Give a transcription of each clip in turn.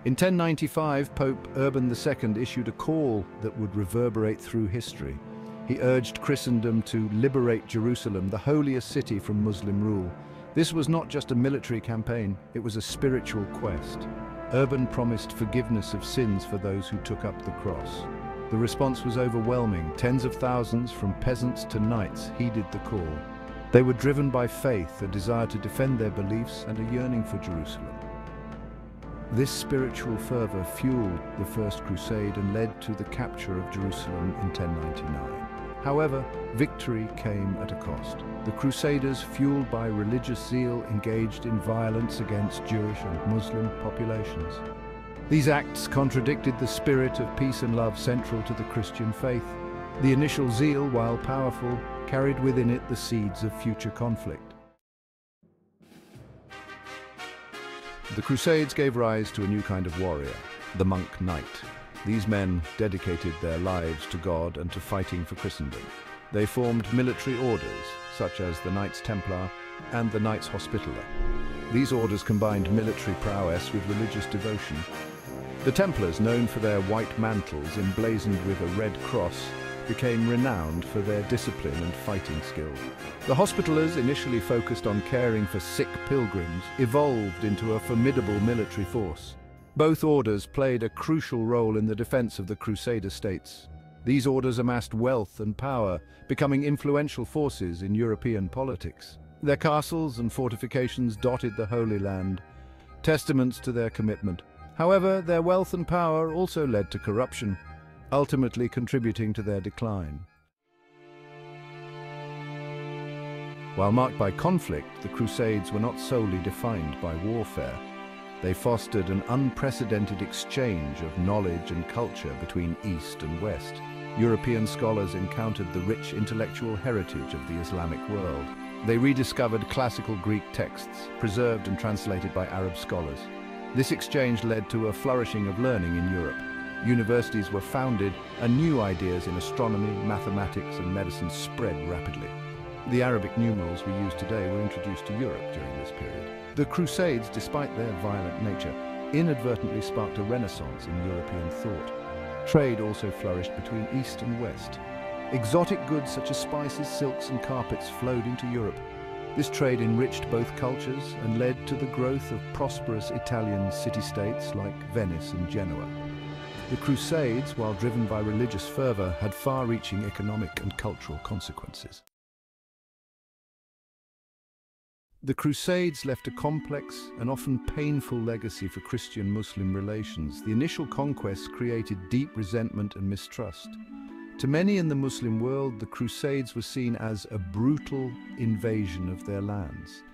In 1095, Pope Urban II issued a call that would reverberate through history. He urged Christendom to liberate Jerusalem, the holiest city, from Muslim rule. This was not just a military campaign, it was a spiritual quest. Urban promised forgiveness of sins for those who took up the cross. The response was overwhelming. Tens of thousands, from peasants to knights, heeded the call. They were driven by faith, a desire to defend their beliefs, and a yearning for Jerusalem. This spiritual fervor fueled the First Crusade and led to the capture of Jerusalem in 1099. However, victory came at a cost. The Crusaders, fueled by religious zeal, engaged in violence against Jewish and Muslim populations. These acts contradicted the spirit of peace and love central to the Christian faith. The initial zeal, while powerful, carried within it the seeds of future conflict. The Crusades gave rise to a new kind of warrior, the monk knight. These men dedicated their lives to God and to fighting for Christendom. They formed military orders, such as the Knights Templar and the Knights Hospitaller. These orders combined military prowess with religious devotion. The Templars, known for their white mantles emblazoned with a red cross, became renowned for their discipline and fighting skill. The Hospitallers, initially focused on caring for sick pilgrims, evolved into a formidable military force. Both orders played a crucial role in the defense of the Crusader states. These orders amassed wealth and power, becoming influential forces in European politics. Their castles and fortifications dotted the Holy Land, testaments to their commitment. However, their wealth and power also led to corruption, ultimately contributing to their decline. While marked by conflict, the Crusades were not solely defined by warfare. They fostered an unprecedented exchange of knowledge and culture between East and West. European scholars encountered the rich intellectual heritage of the Islamic world. They rediscovered classical Greek texts, preserved and translated by Arab scholars. This exchange led to a flourishing of learning in Europe. Universities were founded, and new ideas in astronomy, mathematics, and medicine spread rapidly. The Arabic numerals we use today were introduced to Europe during this period. The Crusades, despite their violent nature, inadvertently sparked a renaissance in European thought. Trade also flourished between East and West. Exotic goods such as spices, silks, and carpets flowed into Europe. This trade enriched both cultures and led to the growth of prosperous Italian city-states like Venice and Genoa. The Crusades, while driven by religious fervor, had far-reaching economic and cultural consequences. The Crusades left a complex and often painful legacy for Christian-Muslim relations. The initial conquests created deep resentment and mistrust. To many in the Muslim world, the Crusades were seen as a brutal invasion of their lands.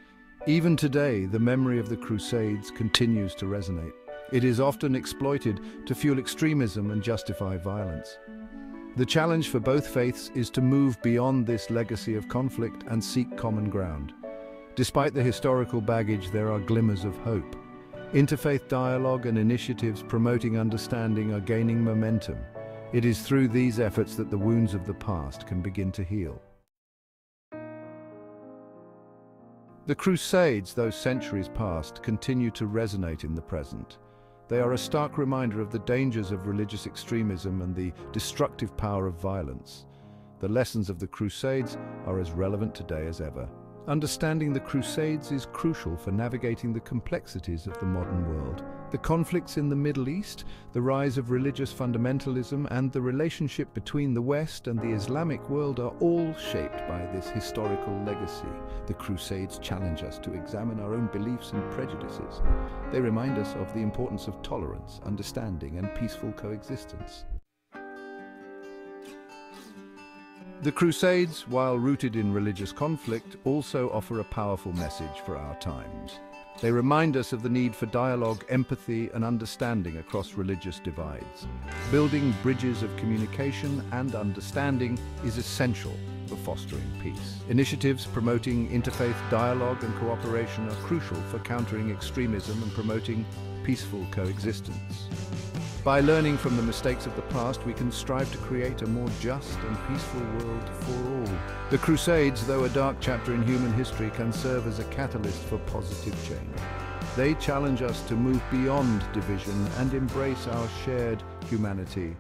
Even today, the memory of the Crusades continues to resonate. It is often exploited to fuel extremism and justify violence. The challenge for both faiths is to move beyond this legacy of conflict and seek common ground. Despite the historical baggage, there are glimmers of hope. Interfaith dialogue and initiatives promoting understanding are gaining momentum. It is through these efforts that the wounds of the past can begin to heal. The Crusades, though centuries past, continue to resonate in the present. They are a stark reminder of the dangers of religious extremism and the destructive power of violence. The lessons of the Crusades are as relevant today as ever. Understanding the Crusades is crucial for navigating the complexities of the modern world. The conflicts in the Middle East, the rise of religious fundamentalism, and the relationship between the West and the Islamic world are all shaped by this historical legacy. The Crusades challenge us to examine our own beliefs and prejudices. They remind us of the importance of tolerance, understanding, and peaceful coexistence. The Crusades, while rooted in religious conflict, also offer a powerful message for our times. They remind us of the need for dialogue, empathy, and understanding across religious divides. Building bridges of communication and understanding is essential for fostering peace. Initiatives promoting interfaith dialogue and cooperation are crucial for countering extremism and promoting peaceful coexistence. By learning from the mistakes of the past, we can strive to create a more just and peaceful world for all. The Crusades, though a dark chapter in human history, can serve as a catalyst for positive change. They challenge us to move beyond division and embrace our shared humanity.